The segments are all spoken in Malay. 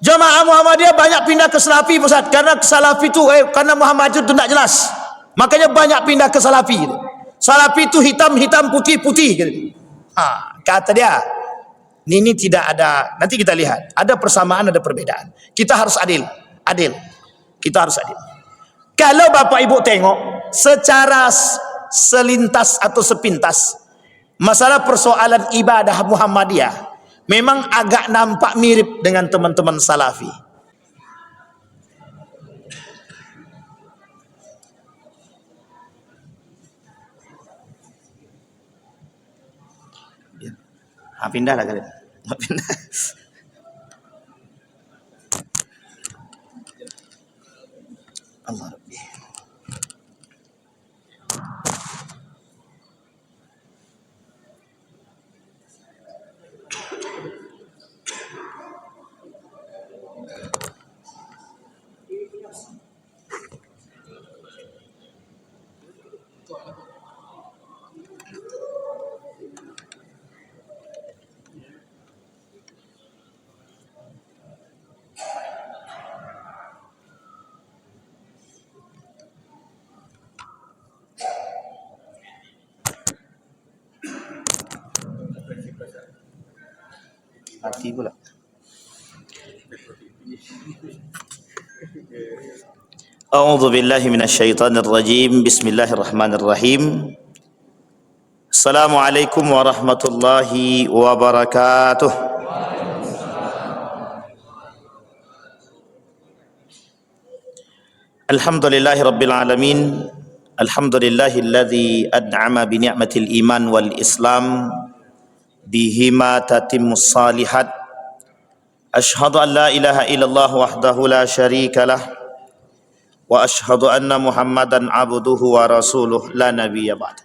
Jamaah Muhammadiyah banyak pindah ke Salafi Ustaz, karena Salafi tu karena Muhammadiyah tu tak jelas. Makanya banyak pindah ke Salafi. Salafi tu hitam-hitam, putih-putih gitu. Kata dia. Ini tidak ada, nanti kita lihat. Ada persamaan, ada perbedaan. Kita harus adil. Adil. Kita harus adil. Kalau Bapak Ibu tengok secara selintas atau sepintas, masalah persoalan ibadah Muhammadiyah memang agak nampak mirip dengan teman-teman Salafi. Pindah lah kalian. Pindah. Allah Rabbi. Mati pula. A'udzu billahi minasyaitonir rajim. Bismillahirrahmanirrahim. Assalamualaikum warahmatullahi wabarakatuh. Alhamdulillahi rabbil alamin. Alhamdulillahilladzi an'ama bi ni'matil iman wal islam bihima tatimmus salihat. Ashhadu an la ilaha illallah wahdahu la syarika lah wa ashhadu anna Muhammadan abduhu wa rasuluh la nabiyya ba'd.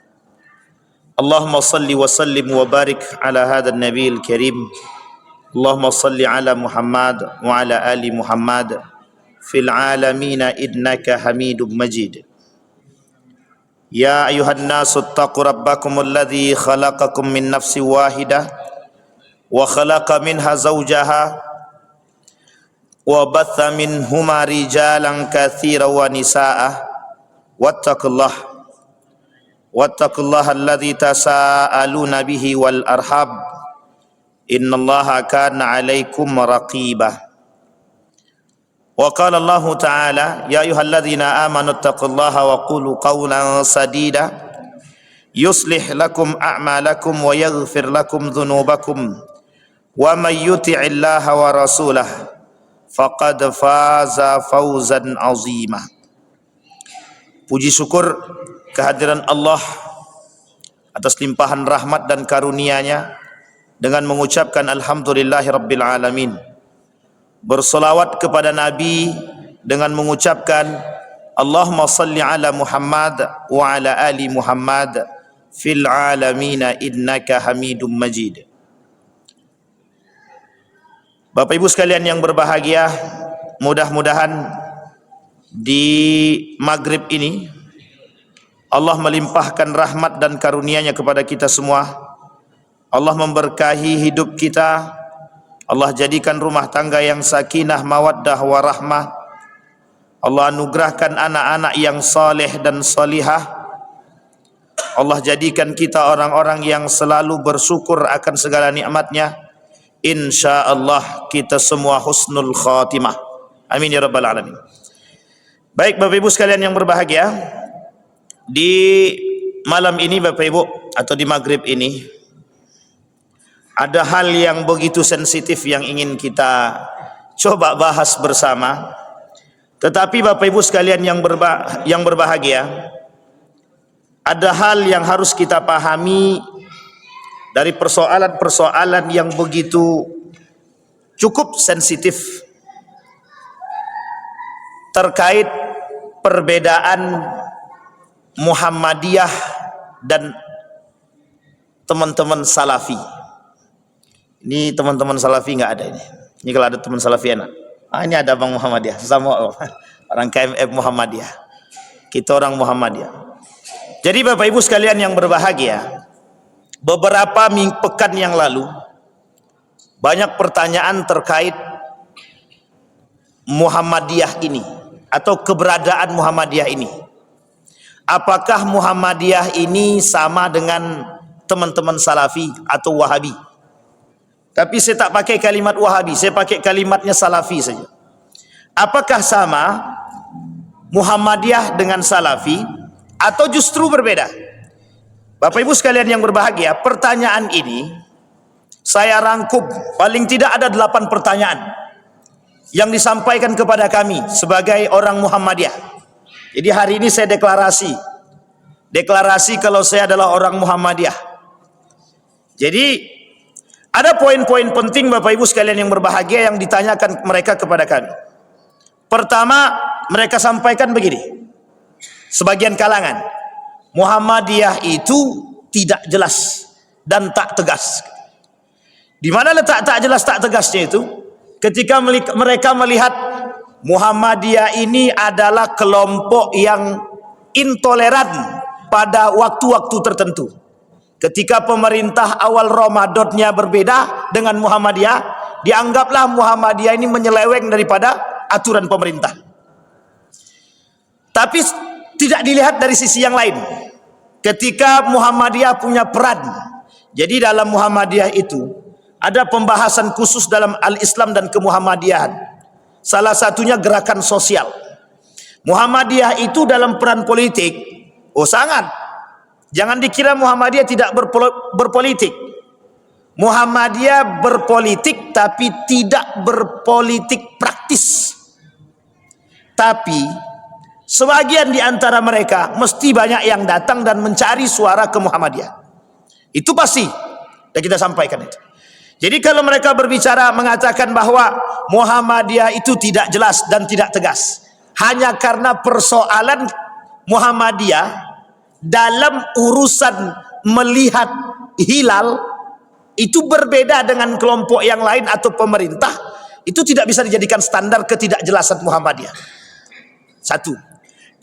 Allahumma salli wa sallim wa barik ala hadzal nabiyil karim. Allahumma salli ala Muhammad wa ala ali Muhammad fil alamin innaka Hamidum Majid. Ya ayuhan nasu taqu rabbakumul ladzi khalaqakum min nafsin wahidah wa khalaqa minha zawjaha wa batha minhuma rijalan katsiran wa nisaa wattaqullaha alladzi tasaaluna bihi wal arham innallaha kana 'alaikum raqiba. Wa qala Allah Ta'ala ya ayyuhalladzina amanu taqullaha wa qulu qawlan sadida yuslih lakum a'malakum wa yaghfir lakum dhunubakum wa may yuti'illaha wa rasulahu faqad faza fawzan azima. Puji syukur kehadiran Allah atas limpahan rahmat dan karunia-Nya dengan mengucapkan alhamdulillahi rabbil alamin. Bersolawat kepada Nabi dengan mengucapkan Allahumma salli ala Muhammad wa ala ali Muhammad fil alamina innaka Hamidum Majid. Bapak Ibu sekalian yang berbahagia, mudah-mudahan di maghrib ini Allah melimpahkan rahmat dan karunia-Nya kepada kita semua. Allah memberkahi hidup kita. Allah jadikan rumah tangga yang sakinah, mawaddah, warahmah. Allah anugerahkan anak-anak yang saleh dan salihah. Allah jadikan kita orang-orang yang selalu bersyukur akan segala nikmat-Nya. InsyaAllah kita semua husnul khatimah. Amin ya rabbal alamin. Baik Bapak Ibu sekalian yang berbahagia, di malam ini Bapak Ibu atau di maghrib ini ada hal yang begitu sensitif yang ingin kita coba bahas bersama. Tetapi Bapak Ibu sekalian yang berbahagia, ada hal yang harus kita pahami dari persoalan-persoalan yang begitu cukup sensitif terkait perbedaan Muhammadiyah dan teman-teman Salafi. Ini teman-teman Salafi nggak ada ini. Ini kalau ada teman Salafi enak. Ini ada Bang Muhammadiyah, sama orang KMF Muhammadiyah. Kita orang Muhammadiyah. Jadi Bapak Ibu sekalian yang berbahagia, beberapa pekan yang lalu banyak pertanyaan terkait Muhammadiyah ini atau keberadaan Muhammadiyah ini. Apakah Muhammadiyah ini sama dengan teman-teman Salafi atau Wahabi? Tapi saya tak pakai kalimat Wahabi, saya pakai kalimatnya Salafi saja. Apakah sama Muhammadiyah dengan Salafi atau justru berbeda? Bapak Ibu sekalian yang berbahagia, pertanyaan ini saya rangkum, paling tidak ada 8 pertanyaan yang disampaikan kepada kami sebagai orang Muhammadiyah. Jadi hari ini saya deklarasi kalau saya adalah orang Muhammadiyah. Jadi ada poin-poin penting Bapak Ibu sekalian yang berbahagia yang ditanyakan mereka kepada kami. Pertama, mereka sampaikan begini, sebagian kalangan, Muhammadiyah itu tidak jelas dan tak tegas. Di mana letak tak jelas tak tegasnya itu? Ketika mereka melihat Muhammadiyah ini adalah kelompok yang intoleran pada waktu-waktu tertentu. Ketika pemerintah awal Ramadannya berbeda dengan Muhammadiyah, dianggaplah Muhammadiyah ini menyeleweng daripada aturan pemerintah. Tapi tidak dilihat dari sisi yang lain. Ketika Muhammadiyah punya peran, jadi dalam Muhammadiyah itu ada pembahasan khusus dalam al-Islam dan kemuhammadiyahan. Salah satunya gerakan sosial. Muhammadiyah itu dalam peran politik, sangat. Jangan dikira Muhammadiyah tidak berpolitik. Muhammadiyah berpolitik tapi tidak berpolitik praktis. Tapi sebagian di antara mereka mesti banyak yang datang dan mencari suara ke Muhammadiyah. Itu pasti. Dan kita sampaikan itu. Jadi kalau mereka berbicara mengatakan bahwa Muhammadiyah itu tidak jelas dan tidak tegas, hanya karena persoalan Muhammadiyah dalam urusan melihat hilal itu berbeda dengan kelompok yang lain atau pemerintah, itu tidak bisa dijadikan standar ketidakjelasan Muhammadiyah. Satu.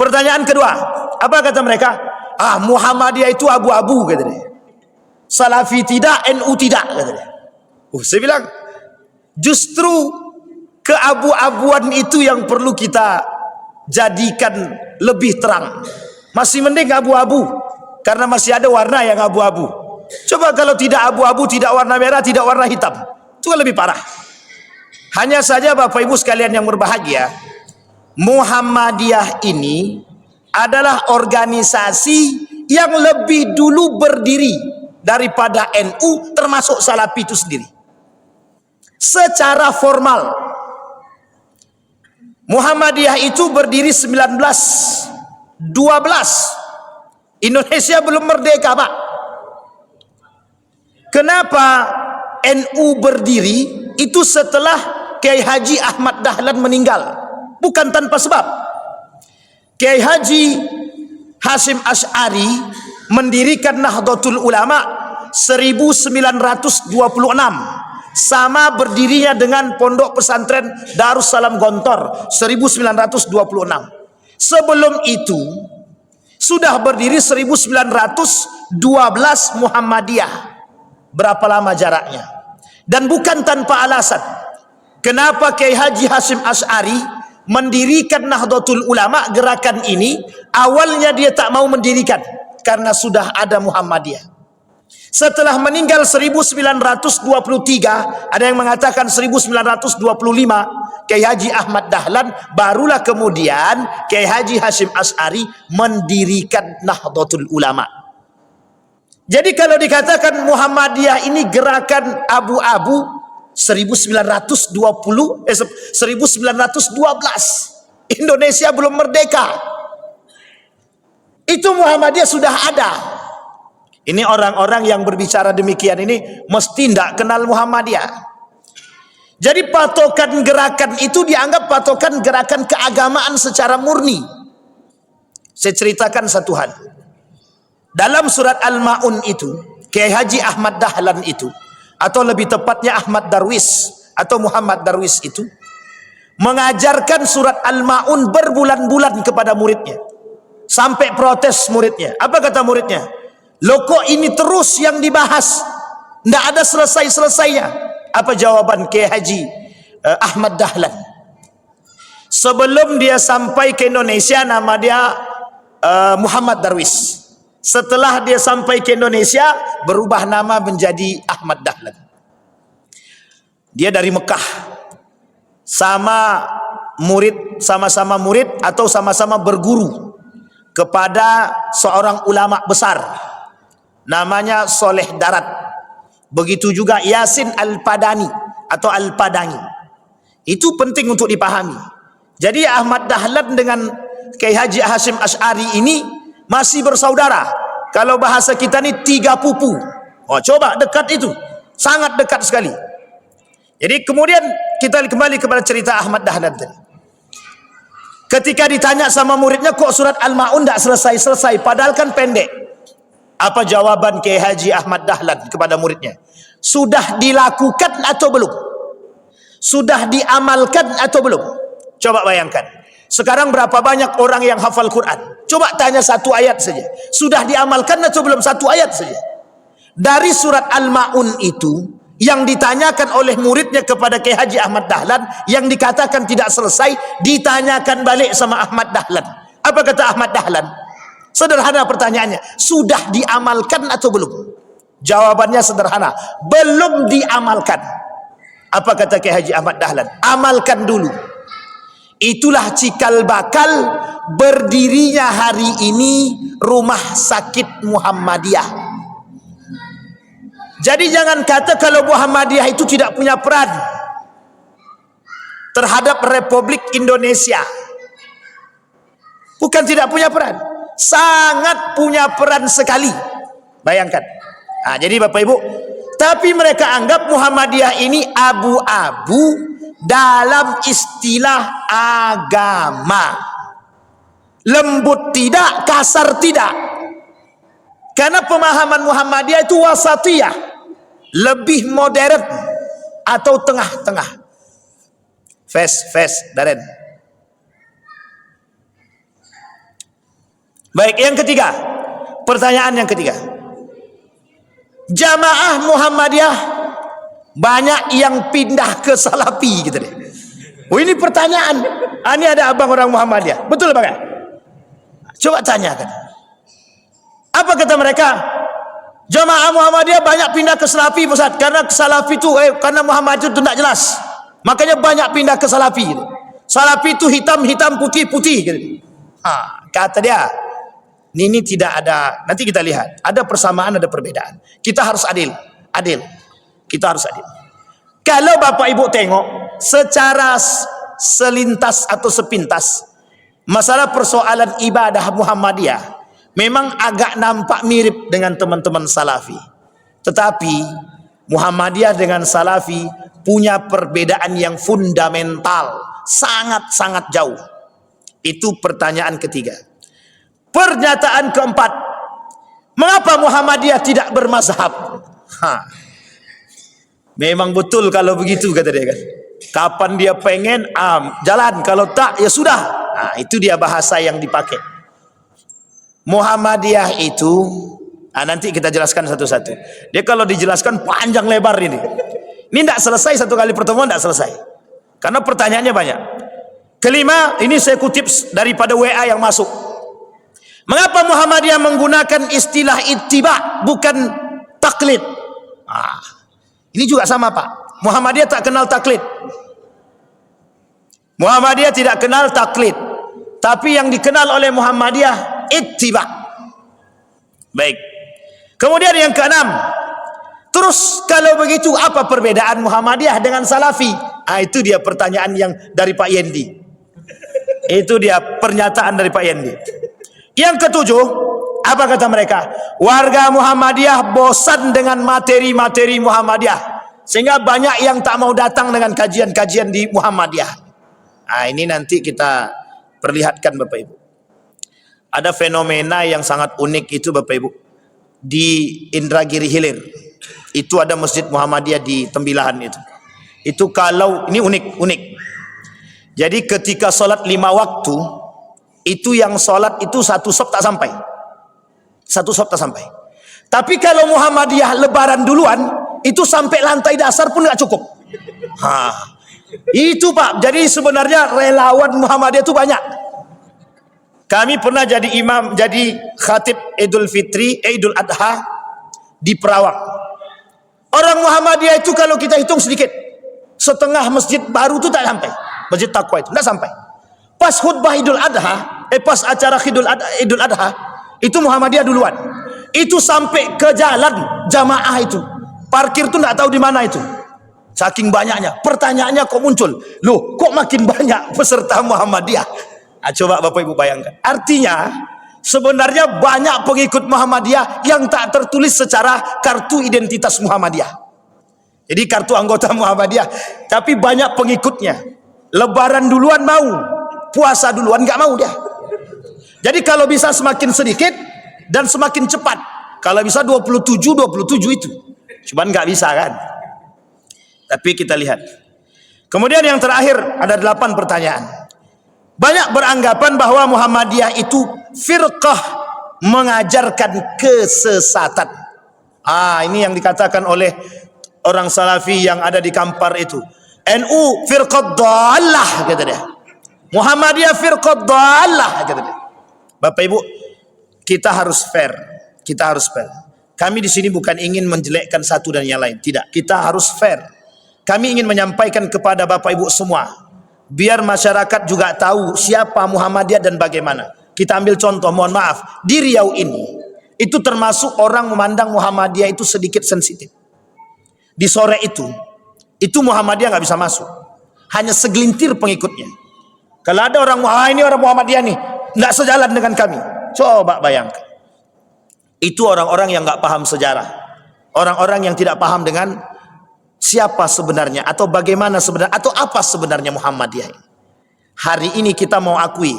Pertanyaan kedua, apa kata mereka? Muhammadiyah itu abu-abu, katanya. Salafi tidak, NU tidak, katanya. Saya bilang, justru keabu-abuan itu yang perlu kita jadikan lebih terang. Masih mending abu-abu, karena masih ada warna yang abu-abu. Coba kalau tidak abu-abu, tidak warna merah, tidak warna hitam, itu lebih parah. Hanya saja Bapak Ibu sekalian yang berbahagia, Muhammadiyah ini adalah organisasi yang lebih dulu berdiri daripada NU, termasuk Salafi itu sendiri. Secara formal Muhammadiyah itu berdiri 1912. Indonesia belum merdeka, Pak. Kenapa NU berdiri? Itu setelah Kiai Haji Ahmad Dahlan meninggal. Bukan tanpa sebab. Kiai Haji Hasyim Asy'ari mendirikan Nahdlatul Ulama 1926. Sama berdirinya dengan Pondok Pesantren Darussalam Gontor 1926. Sebelum itu sudah berdiri 1912 Muhammadiyah. Berapa lama jaraknya? Dan bukan tanpa alasan. Kenapa Kiai Haji Hasyim Asy'ari mendirikan Nahdlatul Ulama, gerakan ini? Awalnya dia tak mau mendirikan karena sudah ada Muhammadiyah. Setelah meninggal 1923, ada yang mengatakan 1925, Kiai Haji Ahmad Dahlan, barulah kemudian Kiai Haji Hasyim Asy'ari mendirikan Nahdlatul Ulama. Jadi kalau dikatakan Muhammadiyah ini gerakan abu-abu 1912, Indonesia belum merdeka. Itu Muhammadiyah sudah ada. Ini orang-orang yang berbicara demikian ini mesti tidak kenal Muhammadiyah. Jadi patokan gerakan itu dianggap patokan gerakan keagamaan secara murni. Saya ceritakan satu hal. Dalam surat Al-Ma'un itu, Kiai Haji Ahmad Dahlan itu, atau lebih tepatnya Ahmad Darwis atau Muhammad Darwis itu, mengajarkan surat Al-Ma'un berbulan-bulan kepada muridnya. Sampai protes muridnya. Apa kata muridnya? Loh, kok ini terus yang dibahas, tidak ada selesai-selesainya? Apa jawaban Kiai Haji Ahmad Dahlan? Sebelum dia sampai ke Indonesia, nama dia Muhammad Darwis. Setelah dia sampai ke Indonesia, berubah nama menjadi Ahmad Dahlan. Dia dari Mekah, sama-sama murid atau sama-sama berguru kepada seorang ulama besar, namanya Soleh Darat. Begitu juga Yasin Al-Padani atau Al-Padani. Itu penting untuk dipahami. Jadi Ahmad Dahlan dengan Kiai Haji Hashim Asy'ari ini masih bersaudara. Kalau bahasa kita ni 3 pupu. Oh, coba dekat itu, sangat dekat sekali. Jadi kemudian kita kembali kepada cerita Ahmad Dahlan tadi. Ketika ditanya sama muridnya, kok surat Al-Ma'un tak selesai-selesai, padahal kan pendek. Apa jawaban Kiai Haji Ahmad Dahlan kepada muridnya? Sudah dilakukan atau belum? Sudah diamalkan atau belum? Coba bayangkan. Sekarang berapa banyak orang yang hafal Quran? Coba tanya 1 ayat saja. Sudah diamalkan atau belum? 1 ayat saja. Dari surat Al-Ma'un itu, yang ditanyakan oleh muridnya kepada Kiai Haji Ahmad Dahlan, yang dikatakan tidak selesai, ditanyakan balik sama Ahmad Dahlan. Apa kata Ahmad Dahlan? Sederhana pertanyaannya, sudah diamalkan atau belum? Jawabannya sederhana, belum diamalkan. Apa kata Kiai Haji Ahmad Dahlan? Amalkan dulu. Itulah cikal bakal berdirinya hari ini Rumah Sakit Muhammadiyah. Jadi jangan kata kalau Muhammadiyah itu tidak punya peran terhadap Republik Indonesia. Bukan tidak punya peran, sangat punya peran sekali. Bayangkan. Nah, jadi Bapak Ibu, tapi mereka anggap Muhammadiyah ini abu-abu dalam istilah agama. Lembut tidak, kasar tidak. Karena pemahaman Muhammadiyah itu wasatiyah, lebih modern atau tengah-tengah. Daren. Baik, yang ketiga. Pertanyaan yang ketiga. Jamaah Muhammadiyah banyak yang pindah ke Salafi gitu deh. Oh, ini pertanyaan. Ini ada abang orang Muhammadiyah. Betul Bang? Coba tanyakan. Apa kata mereka? Jamaah Muhammadiyah banyak pindah ke Salafi, Ustaz. Karena Salafi itu karena Muhammad itu tidak jelas. Makanya banyak pindah ke Salafi. Salafi itu hitam-hitam, putih-putih gitu. Kata dia, ini tidak ada. Nanti kita lihat. Ada persamaan, ada perbedaan. Kita harus adil. Kita harus adil. Kalau Bapak Ibu tengok secara selintas atau sepintas, masalah persoalan ibadah Muhammadiyah memang agak nampak mirip dengan teman-teman Salafi. Tetapi Muhammadiyah dengan Salafi punya perbedaan yang fundamental, sangat-sangat jauh. Itu pertanyaan ketiga. Pernyataan keempat, mengapa Muhammadiyah tidak bermazhab? Memang betul kalau begitu, kata dia kan. Kapan dia pengen jalan, kalau tak ya sudah. Itu dia bahasa yang dipakai. Muhammadiyah itu nanti kita jelaskan satu-satu. Dia kalau dijelaskan panjang lebar ini. Ini tidak selesai satu kali pertemuan, tidak selesai. Karena pertanyaannya banyak. Kelima, ini saya kutip daripada WA yang masuk. Mengapa Muhammadiyah menggunakan istilah ittiba bukan taklid? Ini juga sama Pak. Muhammadiyah tak kenal taklid. Muhammadiyah tidak kenal taklid. Tapi yang dikenal oleh Muhammadiyah ittiba. Baik. Kemudian yang keenam. Terus kalau begitu apa perbedaan Muhammadiyah dengan Salafi? Itu dia pertanyaan yang dari Pak Yendi. Itu dia pernyataan dari Pak Yendi. Yang ketujuh, apa kata mereka? Warga Muhammadiyah bosan dengan materi-materi Muhammadiyah, sehingga banyak yang tak mau datang dengan kajian-kajian di Muhammadiyah. Ini nanti kita perlihatkan Bapak Ibu. Ada fenomena yang sangat unik itu Bapak Ibu. Di Indragiri Hilir, itu ada Masjid Muhammadiyah di Tembilahan itu. Itu kalau, ini unik. Jadi ketika sholat 5 waktu, itu yang sholat itu 1 sop tak sampai. 1 sop tak sampai. Tapi kalau Muhammadiyah lebaran duluan, itu sampai lantai dasar pun nggak cukup. Itu Pak, jadi sebenarnya relawan Muhammadiyah itu banyak. Kami pernah jadi imam, jadi khatib Idul Fitri, Idul Adha di Perawang. Orang Muhammadiyah itu kalau kita hitung sedikit, setengah masjid baru itu tak sampai. Masjid Taqwa itu tak sampai. Pas khutbah Idul Adha, pas acara Idul Adha, itu Muhammadiyah duluan. Itu sampai ke jalan jamaah itu. Parkir tuh tak tahu di mana itu. Saking banyaknya. Pertanyaannya kok muncul, loh kok makin banyak peserta Muhammadiyah? Nah, coba Bapak Ibu bayangkan. Artinya sebenarnya banyak pengikut Muhammadiyah yang tak tertulis secara kartu identitas Muhammadiyah. Jadi kartu anggota Muhammadiyah, tapi banyak pengikutnya. Lebaran duluan mau, puasa duluan nggak mau dia. Jadi kalau bisa semakin sedikit dan semakin cepat. Kalau bisa 27 itu. Cuman nggak bisa kan. Tapi kita lihat. Kemudian yang terakhir ada 8 pertanyaan. Banyak beranggapan bahwa Muhammadiyah itu firqah mengajarkan kesesatan. Ini yang dikatakan oleh orang Salafi yang ada di Kampar itu. NU firqah dhalah kata dia. Muhammadiyah firqah dhalah kata dia. Bapak Ibu, kita harus fair. Kita harus fair. Kami di sini bukan ingin menjelekkan satu dan yang lain. Tidak, kita harus fair. Kami ingin menyampaikan kepada Bapak Ibu semua, biar masyarakat juga tahu siapa Muhammadiyah dan bagaimana. Kita ambil contoh, mohon maaf, di Riau ini, itu termasuk orang memandang Muhammadiyah itu sedikit sensitif. Di sore itu Muhammadiyah nggak bisa masuk. Hanya segelintir pengikutnya. Kalau ada orang, ini orang Muhammadiyah nih, nggak sejalan dengan kami. Coba bayangkan. Itu orang-orang yang nggak paham sejarah. Orang-orang yang tidak paham dengan siapa sebenarnya atau bagaimana sebenarnya atau apa sebenarnya Muhammadiyah ini. Hari ini kita mau akui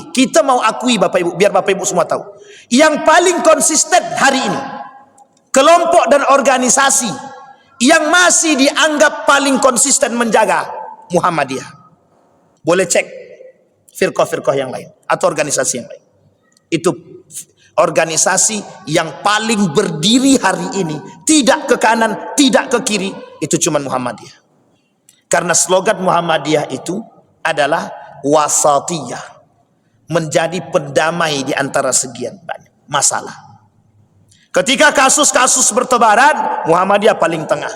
Bapak Ibu, biar Bapak Ibu semua tahu. Yang paling konsisten hari ini, kelompok dan organisasi yang masih dianggap paling konsisten menjaga Muhammadiyah. Boleh cek firqah-firqah yang lain atau organisasi yang lain. Itu organisasi yang paling berdiri hari ini, tidak ke kanan, tidak ke kiri, itu cuma Muhammadiyah. Karena slogan Muhammadiyah itu adalah wasatiyah, menjadi pendamai di antara sekian banyak masalah. Ketika kasus-kasus bertebaran, Muhammadiyah paling tengah.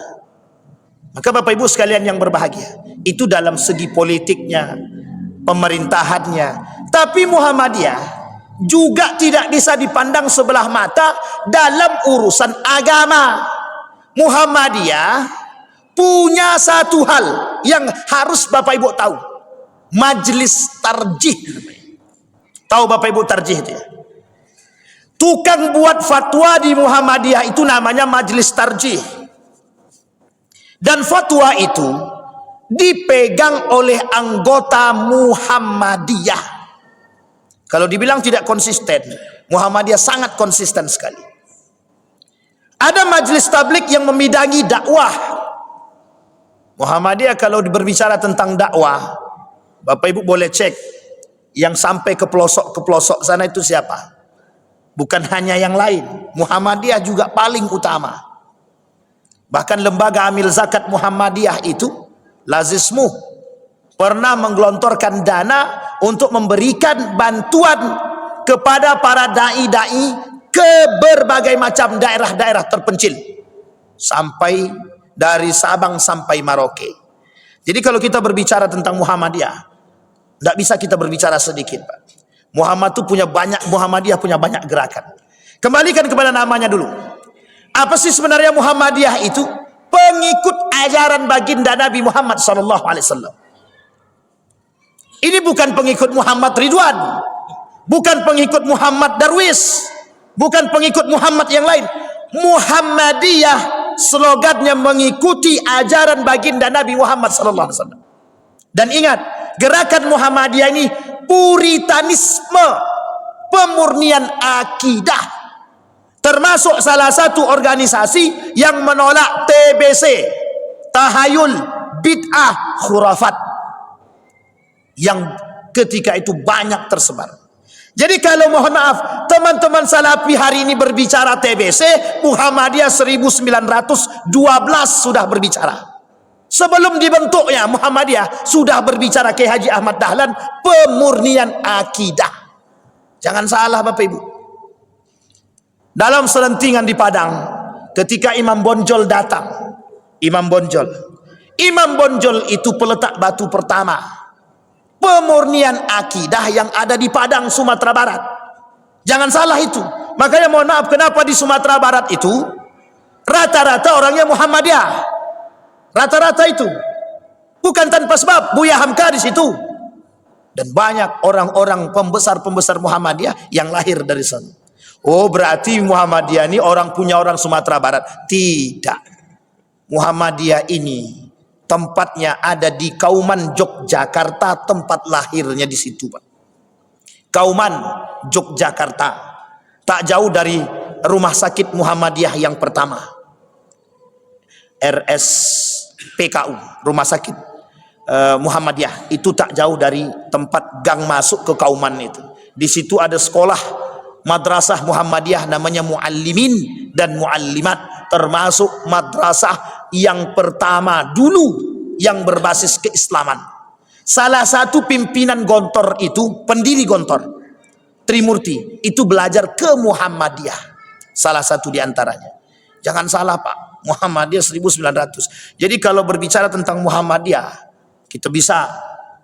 Maka Bapak Ibu sekalian yang berbahagia, itu dalam segi politiknya, pemerintahannya. Tapi Muhammadiyah juga tidak bisa dipandang sebelah mata dalam urusan agama. Muhammadiyah punya satu hal yang harus Bapak Ibu tahu. Majelis tarjih. Tahu Bapak Ibu tarjih itu ya? Tukang buat fatwa di Muhammadiyah itu namanya majelis tarjih. Dan fatwa itu dipegang oleh anggota Muhammadiyah. Kalau dibilang tidak konsisten, Muhammadiyah sangat konsisten sekali. Ada majelis tablik yang membidangi dakwah. Muhammadiyah kalau berbicara tentang dakwah, Bapak Ibu boleh cek yang sampai ke pelosok sana itu siapa. Bukan hanya yang lain, Muhammadiyah juga paling utama. Bahkan lembaga amil zakat Muhammadiyah itu, Lazismu, pernah menggelontorkan dana untuk memberikan bantuan kepada para da'i-da'i ke berbagai macam daerah-daerah terpencil, sampai dari Sabang sampai Merauke. Jadi kalau kita berbicara tentang Muhammadiyah, tidak bisa kita berbicara sedikit, Pak. Muhammadiyah punya banyak gerakan. Kembalikan kepada namanya dulu. Apa sih sebenarnya Muhammadiyah itu? Pengikut ajaran baginda Nabi Muhammad SAW. Ini bukan pengikut Muhammad Ridwan, bukan pengikut Muhammad Darwis, bukan pengikut Muhammad yang lain. Muhammadiyah slogannya mengikuti ajaran baginda Nabi Muhammad SAW. Dan ingat, gerakan Muhammadiyah ini puritanisme, pemurnian akidah. Termasuk salah satu organisasi yang menolak TBC, tahayul, bid'ah, khurafat, yang ketika itu banyak tersebar. Jadi kalau mohon maaf, teman-teman Salafi hari ini berbicara TBC, Muhammadiyah 1912 sudah berbicara. Sebelum dibentuknya Muhammadiyah sudah berbicara Kiai Haji Ahmad Dahlan pemurnian akidah. Jangan salah Bapak Ibu. Dalam selentingan di Padang, ketika Imam Bonjol datang, Imam Bonjol itu peletak batu pertama pemurnian akidah yang ada di Padang, Sumatera Barat. Jangan salah itu. Makanya mohon maaf, kenapa di Sumatera Barat itu rata-rata orangnya Muhammadiyah. Rata-rata itu bukan tanpa sebab. Buya Hamka di situ dan banyak orang-orang pembesar Muhammadiyah yang lahir dari sana. Oh, berarti Muhammadiyah ini punya orang Sumatera Barat? Tidak. Muhammadiyah ini tempatnya ada di Kauman, Yogyakarta, tempat lahirnya di situ, Pak. Kauman, Yogyakarta, tak jauh dari rumah sakit Muhammadiyah yang pertama, RSPKU, rumah sakit Muhammadiyah. Itu tak jauh dari tempat gang masuk ke Kauman itu. Di situ ada sekolah madrasah Muhammadiyah namanya Muallimin dan Muallimat, termasuk madrasah yang pertama dulu yang berbasis keislaman. Salah satu pimpinan Gontor itu, pendiri Gontor, Trimurti, itu belajar ke Muhammadiyah. Salah satu di antaranya. Jangan salah Pak, Muhammadiyah 1900. Jadi kalau berbicara tentang Muhammadiyah, kita bisa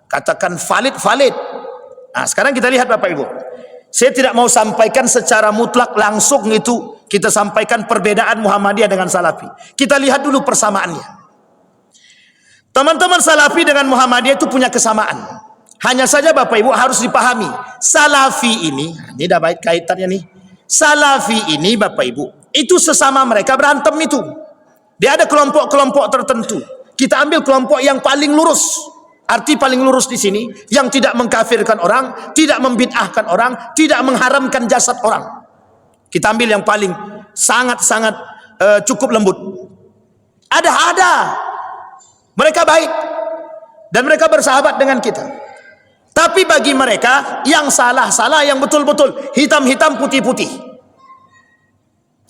katakan valid. Nah, sekarang kita lihat Bapak Ibu. Saya tidak mau sampaikan secara mutlak langsung itu kita sampaikan perbedaan Muhammadiyah dengan Salafi. Kita lihat dulu persamaannya. Teman-teman Salafi dengan Muhammadiyah itu punya kesamaan. Hanya saja Bapak Ibu harus dipahami, Salafi ini dah baik kaitannya nih. Salafi ini Bapak Ibu, itu sesama mereka berantem itu. Dia ada kelompok-kelompok tertentu. Kita ambil kelompok yang paling lurus. Arti paling lurus di sini, yang tidak mengkafirkan orang, tidak membid'ahkan orang, tidak mengharamkan jasad orang. Kita ambil yang paling sangat-sangat cukup lembut. Ada. Mereka baik dan mereka bersahabat dengan kita. Tapi bagi mereka yang salah, yang betul-betul, hitam-hitam, putih-putih.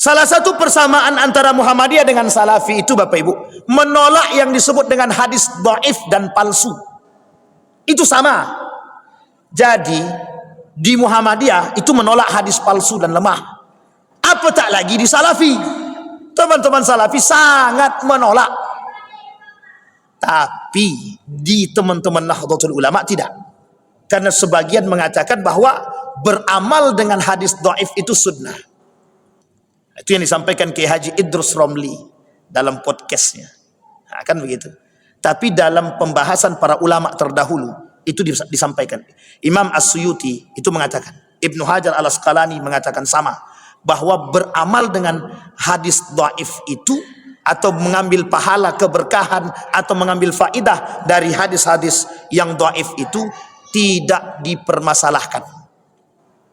Salah satu persamaan antara Muhammadiyah dengan Salafi itu Bapak Ibu, menolak yang disebut dengan hadis dhaif dan palsu. Itu sama. Jadi di Muhammadiyah itu menolak hadis palsu dan lemah. Apa tak lagi di Salafi? Teman-teman Salafi sangat menolak. Tapi di teman-teman Nahdlatul Ulama tidak. Karena sebagian mengatakan bahwa beramal dengan hadis dhaif itu sunnah. Itu yang disampaikan Kiai Haji Idrus Romli dalam podcastnya. Nah, kan begitu. Tapi dalam pembahasan para ulama terdahulu itu disampaikan. Imam As-Suyuti itu mengatakan, Ibnu Hajar Al-Asqalani mengatakan sama, bahwa beramal dengan hadis dhaif itu atau mengambil pahala keberkahan atau mengambil faidah dari hadis-hadis yang dhaif itu tidak dipermasalahkan.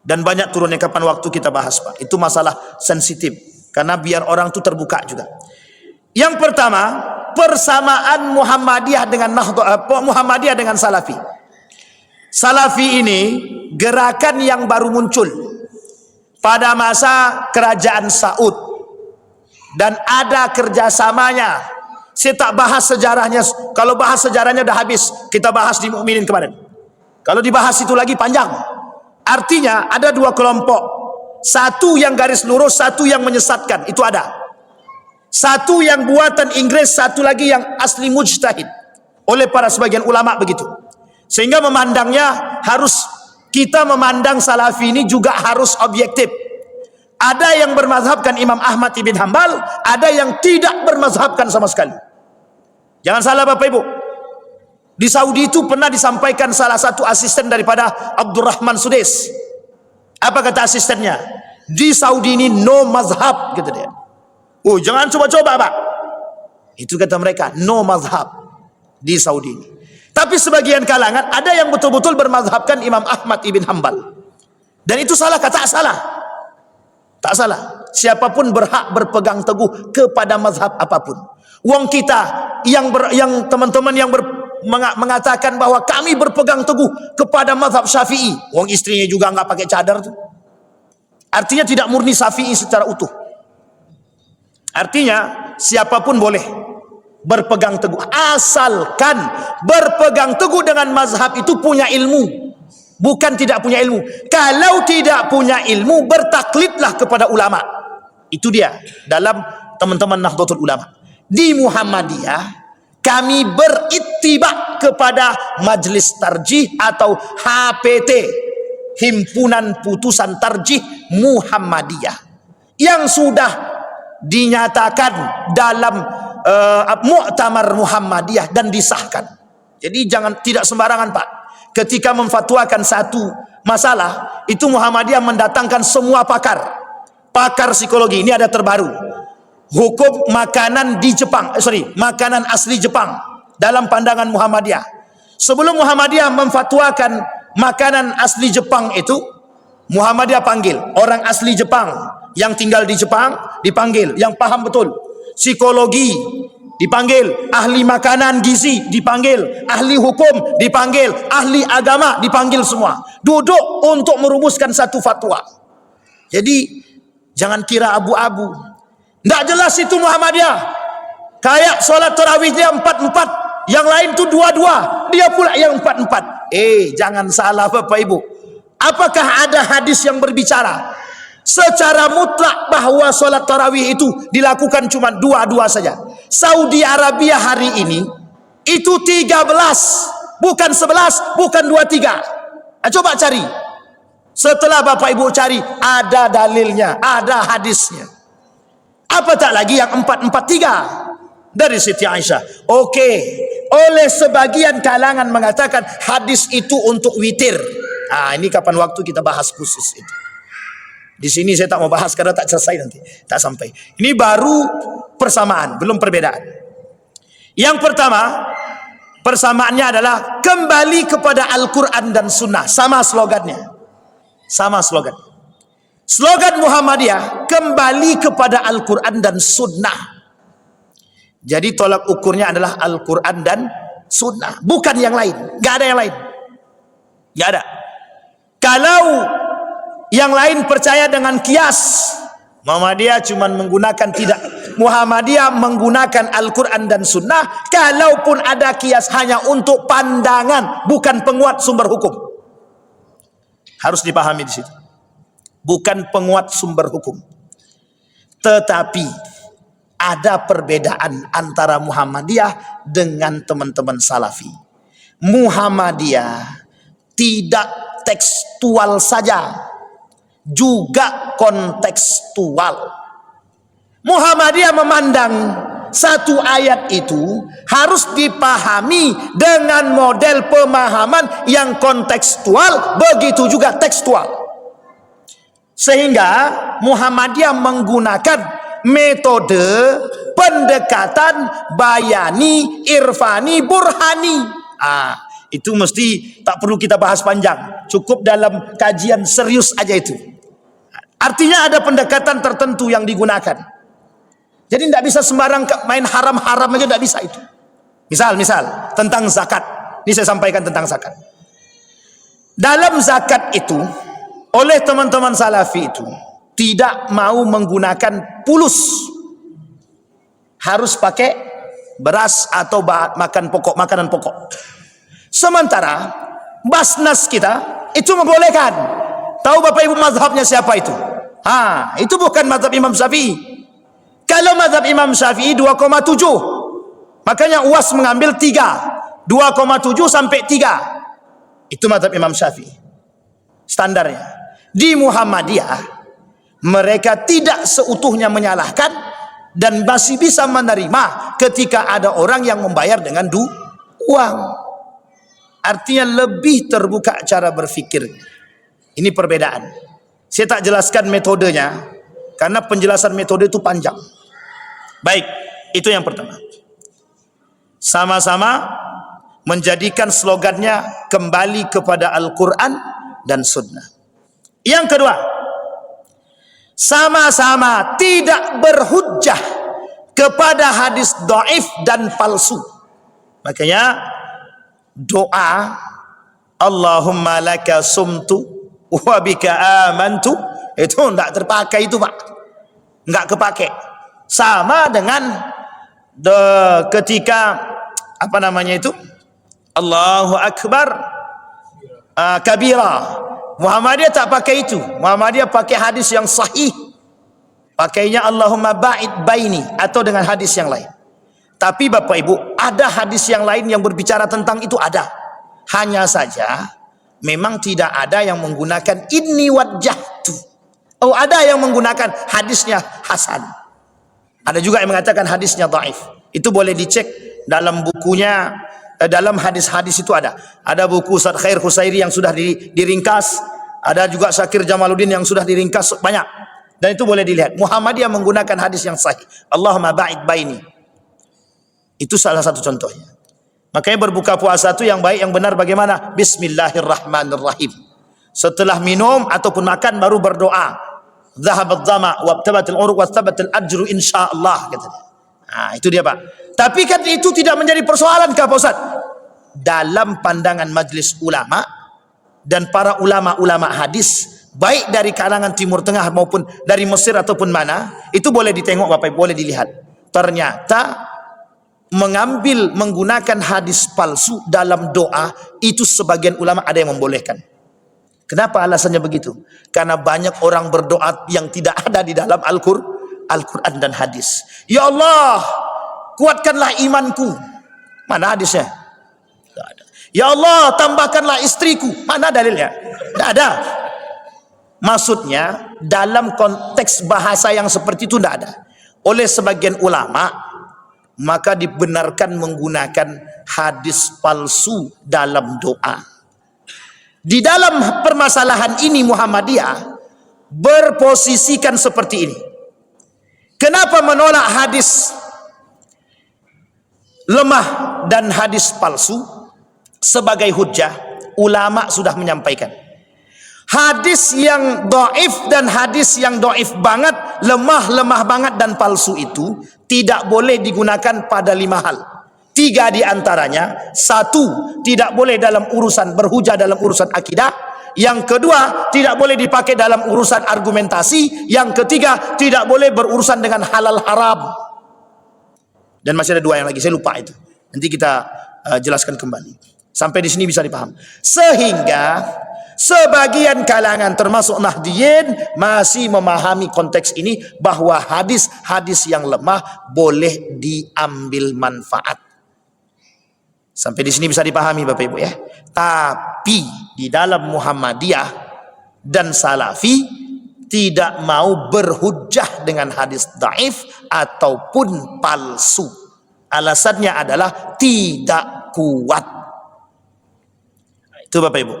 Dan banyak turunnya kapan waktu kita bahas Pak. Itu masalah sensitif karena biar orang itu terbuka juga. Yang pertama, persamaan Muhammadiyah dengan Salafi. Salafi ini gerakan yang baru muncul pada masa kerajaan Saud. Dan ada kerjasamanya. Saya tak bahas sejarahnya. Kalau bahas sejarahnya dah habis. Kita bahas di Mukminin kemarin. Kalau dibahas itu lagi panjang. Artinya ada dua kelompok. Satu yang garis lurus, satu yang menyesatkan. Itu ada. Satu yang buatan Inggris, satu lagi yang asli mujtahid. Oleh para sebagian ulama begitu. Sehingga memandangnya harus, kita memandang Salafi ini juga harus objektif. Ada yang bermazhabkan Imam Ahmad ibn Hanbal, ada yang tidak bermazhabkan sama sekali. Jangan salah Bapak Ibu. Di Saudi itu pernah disampaikan salah satu asisten daripada Abdurrahman Sudais. Apa kata asistennya? Di Saudi ini no mazhab, kata dia. Oh, jangan coba-coba Pak. Itu kata mereka, no mazhab di Saudi ini. Tapi sebagian kalangan ada yang betul-betul bermazhabkan Imam Ahmad ibn Hanbal. Dan itu salah, kata salah. Tak salah. Siapapun berhak berpegang teguh kepada mazhab apapun. Wong kita yang teman-teman yang mengatakan bahwa kami berpegang teguh kepada mazhab Syafi'i. Wong istrinya juga enggak pakai cadar tuh. Artinya tidak murni Syafi'i secara utuh. Artinya siapapun boleh berpegang teguh, asalkan berpegang teguh dengan mazhab itu punya ilmu, bukan tidak punya ilmu. Kalau tidak punya ilmu, bertaklidlah kepada ulama. Itu dia dalam teman-teman Nahdlatul Ulama. Di Muhammadiyah kami berittiba kepada Majlis Tarjih atau HPT, Himpunan Putusan Tarjih Muhammadiyah, yang sudah dinyatakan dalam Muktamar Muhammadiyah dan disahkan. Jadi jangan, tidak sembarangan Pak, ketika memfatwakan satu masalah itu Muhammadiyah mendatangkan semua pakar psikologi. Ini ada terbaru, hukum makanan di Jepang, makanan asli Jepang dalam pandangan Muhammadiyah. Sebelum Muhammadiyah memfatwakan makanan asli Jepang itu, Muhammadiyah panggil orang asli Jepang yang tinggal di Jepang, dipanggil yang paham betul psikologi, dipanggil ahli makanan gizi, dipanggil ahli hukum, dipanggil ahli agama, dipanggil semua, duduk untuk merumuskan satu fatwa. Jadi jangan kira abu-abu, tidak jelas itu Muhammadiyah. Kayak sholat tarawihnya 4-4, yang lain tuh 2-2, dia pula yang 4-4. Jangan salah Bapak Ibu. Apakah ada hadis yang berbicara secara mutlak bahwa sholat tarawih itu dilakukan cuma 2-2 saja? Saudi Arabia hari ini itu 13, bukan 11, bukan 23. Coba cari. Setelah Bapak Ibu cari, ada dalilnya, ada hadisnya. Apa tak lagi yang 4-4-3 dari Siti Aisyah. Oke, oleh sebagian kalangan mengatakan hadis itu untuk witir. Ini kapan waktu kita bahas khusus itu. Di sini saya tak mau bahas karena tak selesai nanti, tak sampai. Ini baru persamaan, belum perbedaan. Yang pertama, persamaannya adalah kembali kepada Al-Quran dan Sunnah. Sama slogannya, sama slogan. Slogan Muhammadiyah, kembali kepada Al-Quran dan Sunnah. Jadi tolak ukurnya adalah Al-Quran dan Sunnah, bukan yang lain. Gak ada yang lain, gak ada. Kalau yang lain percaya dengan kias, Muhammadiyah cuma menggunakan Muhammadiyah menggunakan Al-Quran dan Sunnah. Kalaupun ada kias, hanya untuk pandangan, bukan penguat sumber hukum. Harus dipahami di situ, bukan penguat sumber hukum. Tetapi ada perbedaan antara Muhammadiyah dengan teman-teman Salafi. Muhammadiyah tidak tekstual saja, juga kontekstual. Muhammadiyah memandang satu ayat itu harus dipahami dengan model pemahaman yang kontekstual, begitu juga tekstual. Sehingga Muhammadiyah menggunakan metode pendekatan bayani, irfani, burhani. Itu mesti tak perlu kita bahas panjang, cukup dalam kajian serius aja itu. Artinya ada pendekatan tertentu yang digunakan. Jadi tidak bisa sembarang main haram-haram aja, tidak bisa itu. Misal tentang zakat. Ini saya sampaikan tentang zakat. Dalam zakat itu, oleh teman-teman Salafi itu tidak mau menggunakan pulus, harus pakai beras atau makanan pokok. Sementara Basnas kita itu membolehkan. Tahu Bapak Ibu mazhabnya siapa itu? Itu bukan mazhab Imam Syafi'i. Kalau mazhab Imam Syafi'i 2,7, makanya UAS mengambil 3, 2,7 sampai 3. Itu mazhab Imam Syafi'i standarnya. Di Muhammadiyah mereka tidak seutuhnya menyalahkan dan masih bisa menerima ketika ada orang yang membayar dengan uang. Artinya lebih terbuka cara berfikir. Ini perbedaan. Saya tak jelaskan metodenya karena penjelasan metode itu panjang. Baik, itu yang pertama. Sama-sama menjadikan slogannya kembali kepada Al-Quran dan Sunnah. Yang kedua, sama-sama tidak berhujjah kepada hadis dhaif dan palsu. Makanya doa Allahumma laka sumtu wa bika amantu itu tidak terpakai itu Pak, enggak kepake. Sama dengan ketika apa namanya itu, Allahu Akbar kabira. Muhammadiyah tak pakai itu. Muhammadiyah pakai hadis yang sahih. Pakainya Allahumma ba'id baini atau dengan hadis yang lain. Tapi Bapak Ibu, ada hadis yang lain yang berbicara tentang itu, ada. Hanya saja memang tidak ada yang menggunakan inni wajjahtu. Oh, ada yang menggunakan hadisnya hasan. Ada juga yang mengatakan hadisnya dhaif. Itu boleh dicek dalam bukunya, dalam hadis-hadis itu ada. Ada buku Ustaz Khair Husairi yang sudah diringkas, ada juga Syakir Jamaluddin yang sudah diringkas, banyak. Dan itu boleh dilihat. Muhammadiyah menggunakan hadis yang sahih. Allahumma ba'id baini. Itu salah satu contohnya. Makanya berbuka puasa itu yang baik, yang benar bagaimana? Bismillahirrahmanirrahim. Setelah minum ataupun makan baru berdoa. Dhahabat dhama wabtabatil uruq wathabatil ajru insyaallah, katanya. Nah, itu dia Pak. Tapi kan itu tidak menjadi persoalan Pak Ustaz. Dalam pandangan majlis ulama dan para ulama-ulama hadis, baik dari kalangan Timur Tengah maupun dari Mesir ataupun mana, itu boleh ditengok Bapak, boleh dilihat. Ternyata menggunakan hadis palsu dalam doa itu sebagian ulama ada yang membolehkan. Kenapa alasannya begitu? Karena banyak orang berdoa yang tidak ada di dalam Al-Quran dan hadis. Ya Allah, kuatkanlah imanku. Mana hadisnya? Tidak ada. Ya Allah, tambahkanlah istriku. Mana dalilnya? Tidak ada. Maksudnya dalam konteks bahasa yang seperti itu tidak ada. Oleh sebagian ulama, maka dibenarkan menggunakan hadis palsu dalam doa. Di dalam permasalahan ini Muhammadiyah berposisikan seperti ini. Kenapa menolak hadis lemah dan hadis palsu sebagai hujjah? Ulama sudah menyampaikan. Hadis yang dhaif dan hadis yang dhaif banget, lemah banget dan palsu itu tidak boleh digunakan pada 5 hal. 3 di antaranya. 1, tidak boleh dalam urusan berhujah dalam urusan akidah. Yang kedua, tidak boleh dipakai dalam urusan argumentasi. Yang ketiga, tidak boleh berurusan dengan halal haram. Dan masih ada 2 yang lagi, saya lupa itu. Nanti kita jelaskan kembali. Sampai di sini bisa dipaham. Sehingga sebagian kalangan termasuk Nahdiyin masih memahami konteks ini bahwa hadis-hadis yang lemah boleh diambil manfaat. Sampai di sini bisa dipahami Bapak Ibu ya. Tapi di dalam Muhammadiyah dan Salafi tidak mau berhujjah dengan hadis dhaif ataupun palsu. Alasannya adalah tidak kuat. Itu Bapak Ibu.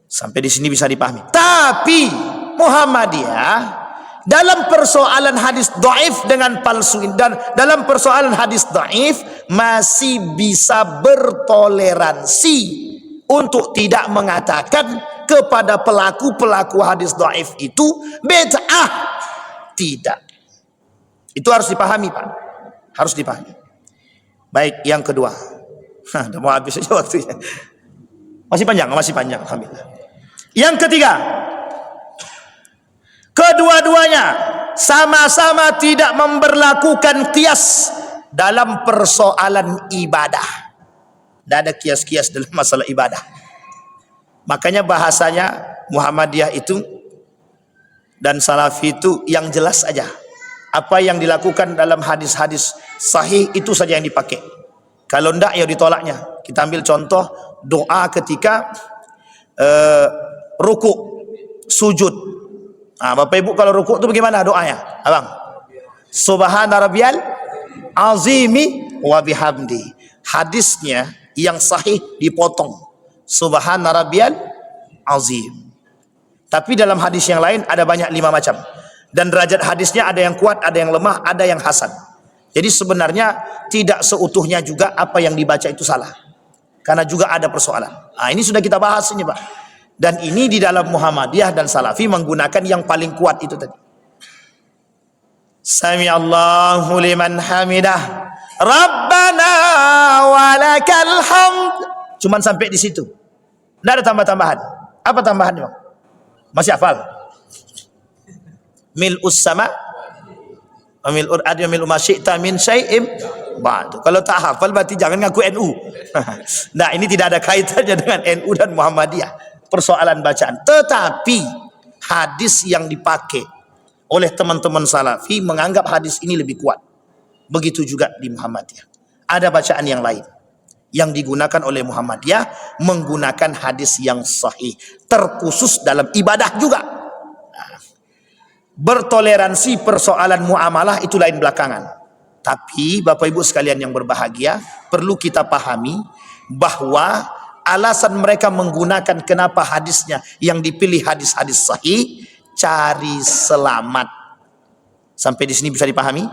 Sampai di sini bisa dipahami. Tapi Muhammadiyah dalam persoalan hadis dhaif dengan palsu dan dalam persoalan hadis dhaif masih bisa bertoleransi untuk tidak mengatakan kepada pelaku hadis dhaif itu bid'ah. Tidak. Itu harus dipahami Pak. Harus dipahami. Baik, yang kedua. Udah mau habis aja waktunya. Masih panjang alhamdulillah. Yang ketiga, kedua-duanya sama-sama tidak memberlakukan qiyas dalam persoalan ibadah. Tidak ada qiyas-qiyas dalam masalah ibadah. Makanya bahasanya Muhammadiyah itu dan Salafi itu yang jelas aja. Apa yang dilakukan dalam hadis-hadis sahih itu saja yang dipakai. Kalau tidak ya ditolaknya. Kita ambil contoh doa ketika rukuk, sujud. Nah, Bapak Ibu kalau rukuk itu bagaimana doanya? Abang. Subhana rabbiyal azimi wa bihamdi. Hadisnya yang sahih dipotong. Subhana rabbiyal azim. Tapi dalam hadis yang lain ada banyak 5 macam. Dan derajat hadisnya ada yang kuat, ada yang lemah, ada yang hasan. Jadi sebenarnya tidak seutuhnya juga apa yang dibaca itu salah. Karena juga ada persoalan. Nah, ini sudah kita bahas ini Pak. Dan ini di dalam Muhammadiyah dan Salafi menggunakan yang paling kuat itu tadi. Sami Allahu liman hamidah. Rabbana walakal hamd. Cuman sampai di situ. Tidak ada tambah-tambahan. Apa tambahannya Bang? Masih hafal? Mil'us sama wa mil'ur adi wa mil'u ma syi'ta min syai'im Kalau tak hafal berarti jangan ngaku NU. Nah, ini tidak ada kaitannya dengan NU dan Muhammadiyah, persoalan bacaan. Tetapi hadis yang dipakai oleh teman-teman Salafi menganggap hadis ini lebih kuat. Begitu juga di Muhammadiyah. Ada bacaan yang lain yang digunakan oleh Muhammadiyah, menggunakan hadis yang sahih, terkhusus dalam ibadah juga. Bertoleransi persoalan muamalah itu lain belakangan. Tapi Bapak Ibu sekalian yang berbahagia, perlu kita pahami bahwa alasan mereka menggunakan kenapa hadisnya yang dipilih hadis-hadis sahih, cari selamat. Sampai di sini bisa dipahami?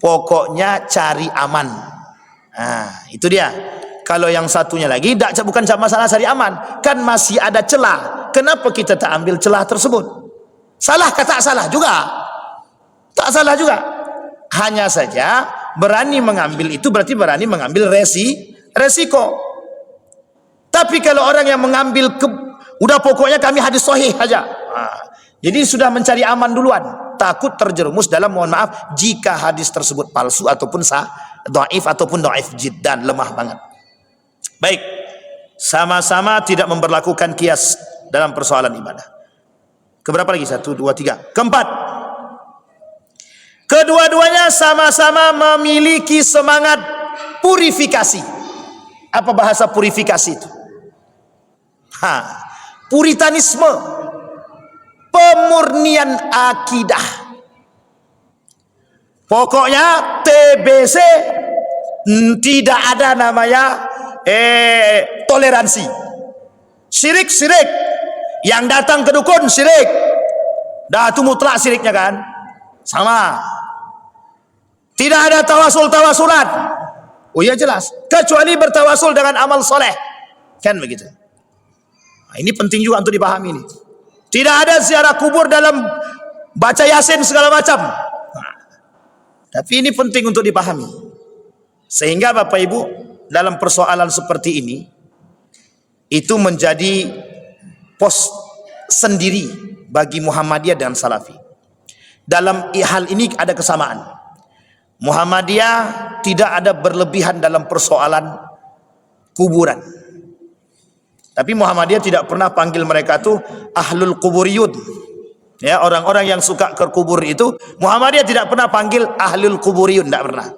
Pokoknya cari aman. Nah, itu dia. Kalau yang satunya lagi bukan masalah cari aman, kan masih ada celah. Kenapa kita tak ambil celah tersebut? Salah kata salah juga? Tak salah juga. Hanya saja berani mengambil itu berarti berani mengambil resiko. Tapi kalau orang yang mengambil udah pokoknya kami hadis sahih saja. Jadi sudah mencari aman duluan, takut terjerumus dalam, mohon maaf, jika hadis tersebut palsu ataupun dhaif ataupun dhaif jiddan, lemah banget. Baik, sama-sama tidak memberlakukan kias dalam persoalan ibadah. Keberapa lagi? 1, 2, 3. Keempat, kedua-duanya sama-sama memiliki semangat purifikasi. Apa bahasa purifikasi itu? Puritanisme, pemurnian akidah. Pokoknya TBC tidak ada namanya toleransi. Syirik. Yang datang ke dukun syirik. Dah itu mutlak syiriknya kan? Sama. Tidak ada tawasulan. Oh iya jelas. Kecuali bertawasul dengan amal soleh. Kan begitu. Nah, ini penting juga untuk dipahami ini. Tidak ada ziarah kubur dalam baca Yasin segala macam. Nah, tapi ini penting untuk dipahami. Sehingga Bapak Ibu dalam persoalan seperti ini itu menjadi pos sendiri bagi Muhammadiyah dan Salafi. Dalam hal ini ada kesamaan. Muhammadiyah tidak ada berlebihan dalam persoalan kuburan. Tapi Muhammadiyah tidak pernah panggil mereka tuh ahlul kuburiyun. Ya, orang-orang yang suka ke kubur itu Muhammadiyah tidak pernah panggil ahlul kuburiyun, tidak pernah.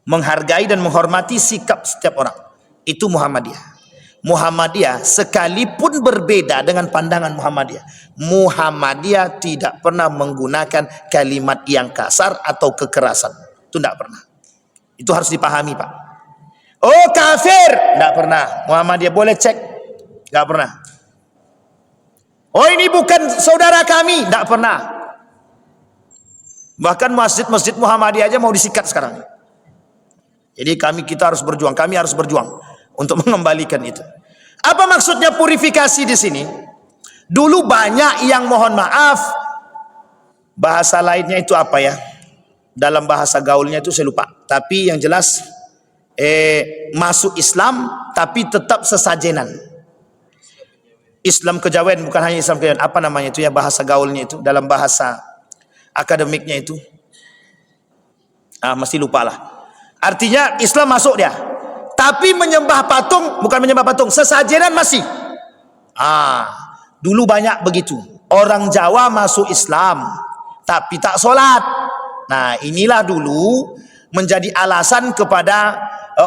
Menghargai dan menghormati sikap setiap orang. Itu Muhammadiyah. Muhammadiyah sekalipun berbeda dengan pandangan Muhammadiyah tidak pernah menggunakan kalimat yang kasar atau kekerasan. Itu tidak pernah. Itu harus dipahami, Pak. Oh kafir, tidak pernah. Muhammadiyah boleh cek, tidak pernah. Oh ini bukan saudara kami, tidak pernah. Bahkan masjid-masjid Muhammadiyah aja mau disikat sekarang. Jadi kita harus berjuang, kami harus berjuang untuk mengembalikan itu. Apa maksudnya purifikasi di sini? Dulu banyak yang, mohon maaf, bahasa lainnya itu apa ya? Dalam bahasa gaulnya itu saya lupa. Tapi yang jelas masuk Islam tapi tetap sesajenan. Islam kejawen, bukan hanya Islam kejawen, apa namanya itu ya, bahasa gaulnya itu, dalam bahasa akademiknya itu. Mesti lupa lah. Artinya Islam masuk dia, tapi menyembah patung, bukan menyembah patung, sesajenan masih. Dulu banyak begitu. Orang Jawa masuk Islam tapi tak solat. Nah, inilah dulu menjadi alasan kepada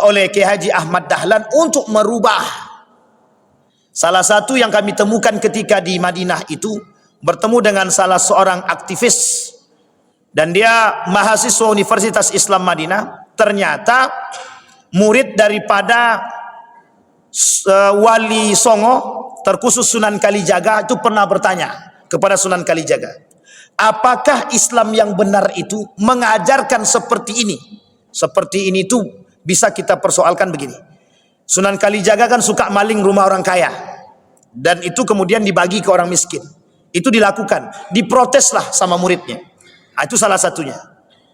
oleh Kiai Haji Ahmad Dahlan untuk merubah. Salah satu yang kami temukan ketika di Madinah itu, bertemu dengan salah seorang aktivis, dan dia mahasiswa Universitas Islam Madinah. Ternyata murid daripada Wali Songo, terkhusus Sunan Kalijaga, itu pernah bertanya kepada Sunan Kalijaga, apakah Islam yang benar itu mengajarkan seperti ini? Seperti ini itu bisa kita persoalkan begini. Sunan Kalijaga kan suka maling rumah orang kaya, dan itu kemudian dibagi ke orang miskin. Itu dilakukan, diproteslah sama muridnya. Itu salah satunya.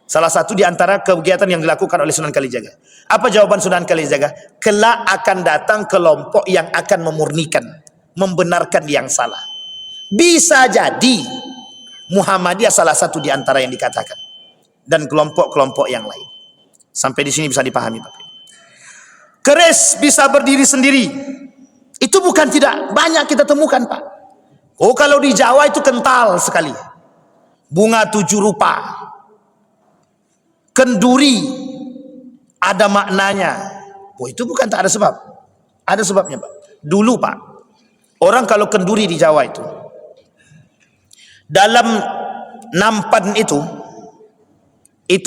Salah satu di antara kegiatan yang dilakukan oleh Sunan Kalijaga. Apa jawaban Sunan Kalijaga? Kelak akan datang kelompok yang akan memurnikan, membenarkan yang salah. Bisa jadi Muhammadiyah salah satu di antara yang dikatakan, dan kelompok-kelompok yang lain. Sampai di sini bisa dipahami, Bapak. Keris bisa berdiri sendiri. Itu bukan tidak banyak kita temukan, Pak. Oh, kalau di Jawa itu kental sekali. Bunga 7 rupa. Kenduri ada maknanya. Oh, itu bukan tak ada sebab. Ada sebabnya, Pak. Dulu, Pak, orang kalau kenduri di Jawa itu, dalam nampan itu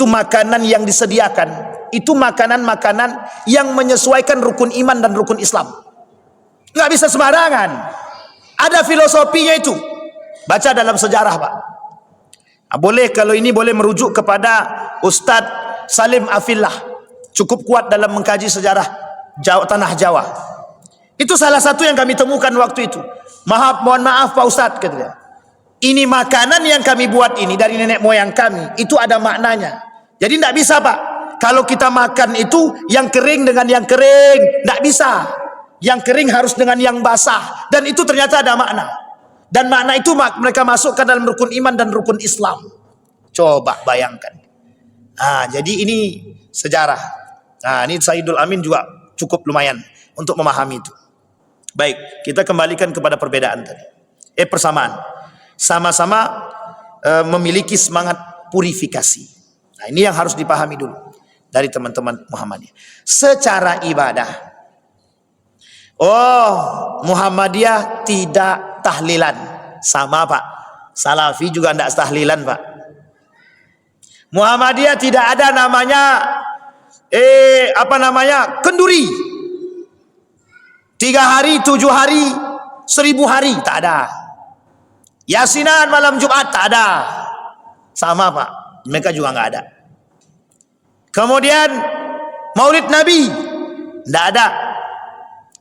makanan yang disediakan, itu makanan-makanan yang menyesuaikan rukun iman dan rukun Islam. Nggak bisa sembarangan. Ada filosofinya itu. Baca dalam sejarah, Pak. Boleh, kalau ini boleh merujuk kepada Ustadz Salim Afillah. Cukup kuat dalam mengkaji sejarah Jawa, tanah Jawa. Itu salah satu yang kami temukan waktu itu. Mohon maaf Pak Ustadz, kata dia. Ini makanan yang kami buat ini dari nenek moyang kami, itu ada maknanya. Jadi tidak bisa, Pak. Kalau kita makan itu yang kering dengan yang kering, tidak bisa. Yang kering harus dengan yang basah. Dan itu ternyata ada makna. Dan makna itu mereka masukkan dalam rukun iman dan rukun Islam. Coba bayangkan. Nah, jadi ini sejarah. Nah, ini Saidul Amin juga cukup lumayan untuk memahami itu. Baik, kita kembalikan kepada perbedaan tadi. Persamaan. Sama-sama memiliki semangat purifikasi. Nah, ini yang harus dipahami dulu dari teman-teman Muhammadiyah. Secara ibadah, Muhammadiyah tidak tahlilan. Sama, Pak. Salafi juga tidak tahlilan, Pak. Muhammadiyah tidak ada namanya kenduri. 3 hari, 7 hari, 1000 hari, tak ada. Yasinan malam Jumat, tak ada. Sama, Pak. Mereka juga nggak ada. Kemudian Maulid Nabi, tidak ada.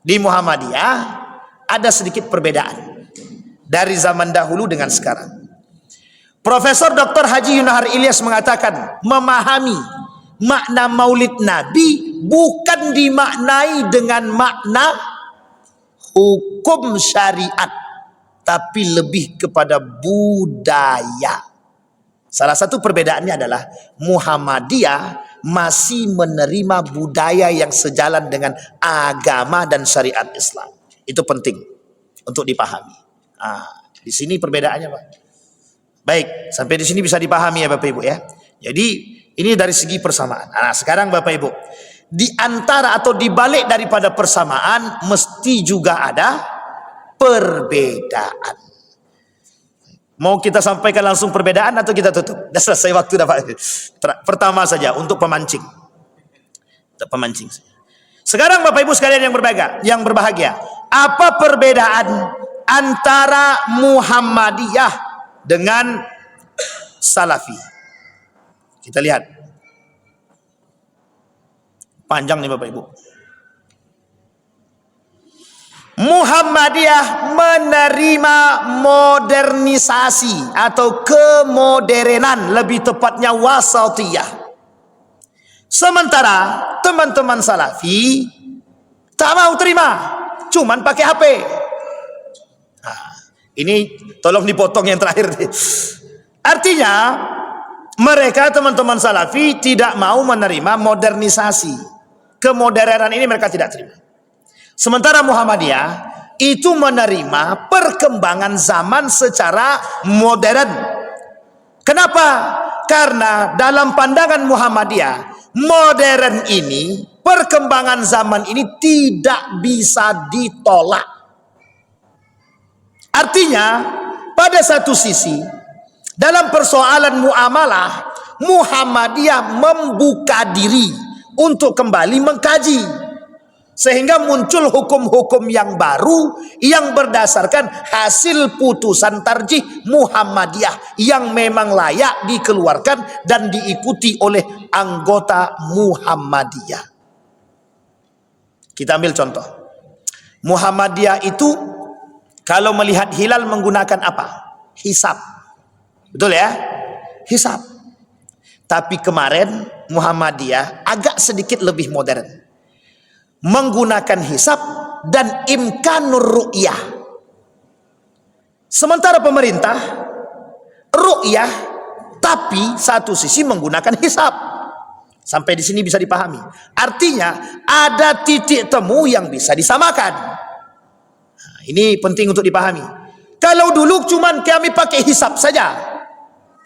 Di Muhammadiyah ada sedikit perbedaan dari zaman dahulu dengan sekarang. Profesor Dr. Haji Yunahar Ilyas mengatakan, memahami makna Maulid Nabi bukan dimaknai dengan makna hukum syariat, tapi lebih kepada budaya. Salah satu perbedaannya adalah Muhammadiyah masih menerima budaya yang sejalan dengan agama dan syariat Islam. Itu penting untuk dipahami. Di sini perbedaannya, Pak. Baik, sampai di sini bisa dipahami ya Bapak Ibu ya. Jadi ini dari segi persamaan. Nah, sekarang Bapak Ibu, di antara atau di balik daripada persamaan mesti juga ada perbedaan. Mau kita sampaikan langsung perbedaan atau kita tutup? Sudah selesai waktu dah, Pak. Pertama saja untuk pemancing. Untuk pemancing. Sekarang Bapak Ibu sekalian yang berbahagia, apa perbedaan antara Muhammadiyah dengan Salafi? Kita lihat. Panjang nih Bapak Ibu. Muhammadiyah menerima modernisasi atau kemoderenan, lebih tepatnya wasatiyah. Sementara teman-teman Salafi tak mau terima, cuman pakai HP. Nah, ini tolong dipotong yang terakhir. Artinya mereka teman-teman Salafi tidak mau menerima modernisasi. Kemoderenan ini mereka tidak terima. Sementara Muhammadiyah itu menerima perkembangan zaman secara modern. Kenapa? Karena dalam pandangan Muhammadiyah, modern ini, perkembangan zaman ini tidak bisa ditolak. Artinya, pada satu sisi, dalam persoalan muamalah, Muhammadiyah membuka diri untuk kembali mengkaji. Sehingga muncul hukum-hukum yang baru yang berdasarkan hasil putusan tarjih Muhammadiyah yang memang layak dikeluarkan dan diikuti oleh anggota Muhammadiyah. Kita ambil contoh. Muhammadiyah itu kalau melihat hilal menggunakan apa? Hisab. Betul ya? Hisab. Tapi kemarin Muhammadiyah agak sedikit lebih modern. Menggunakan hisab dan imkanur ru'yah. Sementara pemerintah ru'yah tapi satu sisi menggunakan hisab. Sampai di sini bisa dipahami. Artinya ada titik temu yang bisa disamakan. Nah, ini penting untuk dipahami. Kalau dulu cuman kami pakai hisab saja,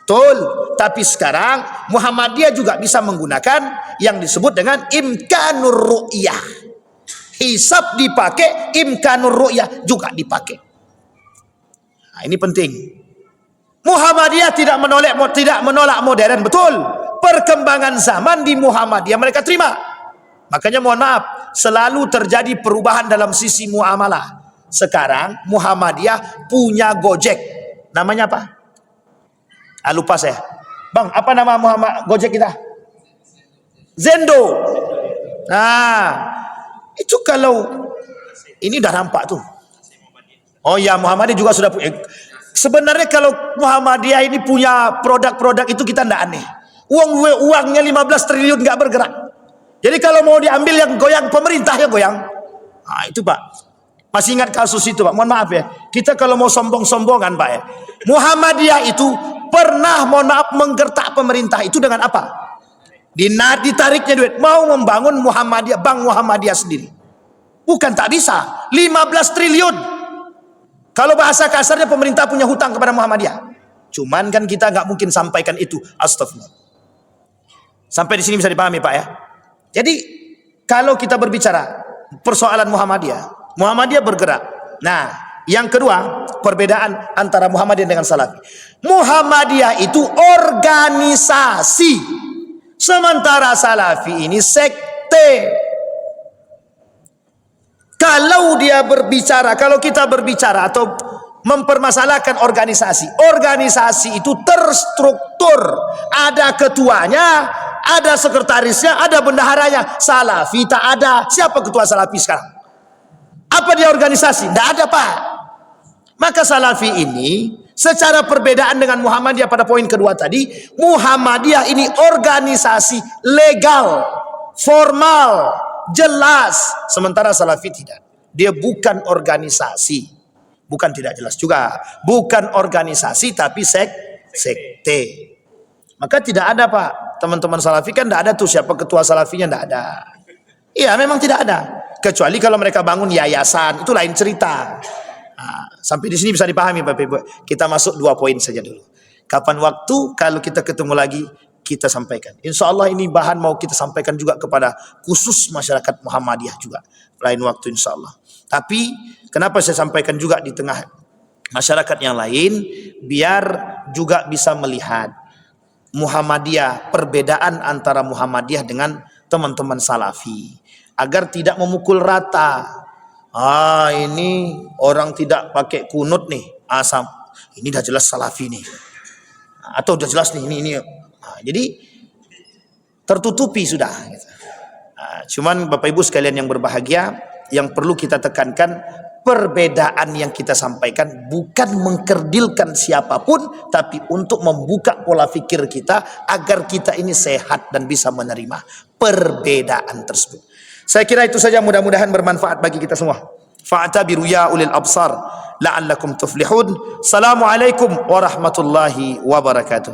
betul. Tapi sekarang Muhammadiyah juga bisa menggunakan yang disebut dengan imkanur ru'yah. Hisab dipakai, imkanur ru'yah juga dipakai. Nah, ini penting. Muhammadiyah tidak menolak modern, betul. Perkembangan zaman di Muhammadiyah mereka terima. Makanya mohon maaf, selalu terjadi perubahan dalam sisi muamalah. Sekarang Muhammadiyah punya Gojek. Namanya apa? Lupa saya. Bang, apa nama Gojek kita? Zendo. Nah, itu kalau ini udah nampak tuh. Oh ya, Muhammadiyah juga sudah punya. Sebenarnya kalau Muhammadiyah ini punya produk-produk itu kita tidak aneh. Uangnya 15 triliun nggak bergerak. Jadi kalau mau diambil yang goyang pemerintah yang goyang. Nah, itu Pak. Masih ingat kasus itu Pak? Mohon maaf ya. Kita kalau mau sombong-sombongan Pak ya. Muhammadiyah itu pernah mohon maaf menggertak pemerintah itu dengan apa? Ditariknya duit. Mau membangun Muhammadiyah, Bank Muhammadiyah sendiri. Bukan tak bisa. 15 triliun. Kalau bahasa kasarnya pemerintah punya hutang kepada Muhammadiyah. Cuman kan kita nggak mungkin sampaikan itu. Astagfirullah. Sampai di sini bisa dipahami Pak ya. Jadi kalau kita berbicara persoalan Muhammadiyah bergerak. Nah, yang kedua perbedaan antara Muhammadiyah dengan Salafi. Muhammadiyah itu organisasi, sementara Salafi ini sekte. Kalau kita berbicara atau mempermasalahkan organisasi itu terstruktur, ada ketuanya, ada sekretarisnya, ada bendaharanya. Salafi tak ada. Siapa ketua Salafi sekarang? Apa dia organisasi? Tidak ada Pak. Maka Salafi ini secara perbedaan dengan Muhammadiyah pada poin kedua tadi, Muhammadiyah ini organisasi legal, formal, jelas, sementara Salafi tidak. Dia bukan organisasi, bukan tidak jelas juga, bukan organisasi tapi sekte. Maka tidak ada Pak, teman-teman Salafi kan tidak ada tuh siapa ketua Salafinya, tidak ada. Iya memang tidak ada, kecuali kalau mereka bangun yayasan, itu lain cerita. Nah, sampai di sini bisa dipahami Bapak Ibu. Kita masuk 2 poin saja dulu. Kapan waktu kalau kita ketemu lagi kita sampaikan. Insya Allah ini bahan mau kita sampaikan juga kepada khusus masyarakat Muhammadiyah juga. Lain waktu insya Allah. Tapi kenapa saya sampaikan juga di tengah masyarakat yang lain, biar juga bisa melihat Muhammadiyah, perbedaan antara Muhammadiyah dengan teman-teman Salafi, agar tidak memukul rata. Ini orang tidak pakai kunut nih, asam. Ini dah jelas Salafi nih. Atau udah jelas nih ini. Jadi tertutupi sudah. Cuman Bapak Ibu sekalian yang berbahagia, yang perlu kita tekankan, perbedaan yang kita sampaikan bukan mengkerdilkan siapapun, tapi untuk membuka pola pikir kita agar kita ini sehat dan bisa menerima perbedaan tersebut. Saya kira itu saja, mudah-mudahan bermanfaat bagi kita semua. Fa'tabiru ya ulil absar la'allakum tuflihun. Assalamualaikum warahmatullahi wabarakatuh.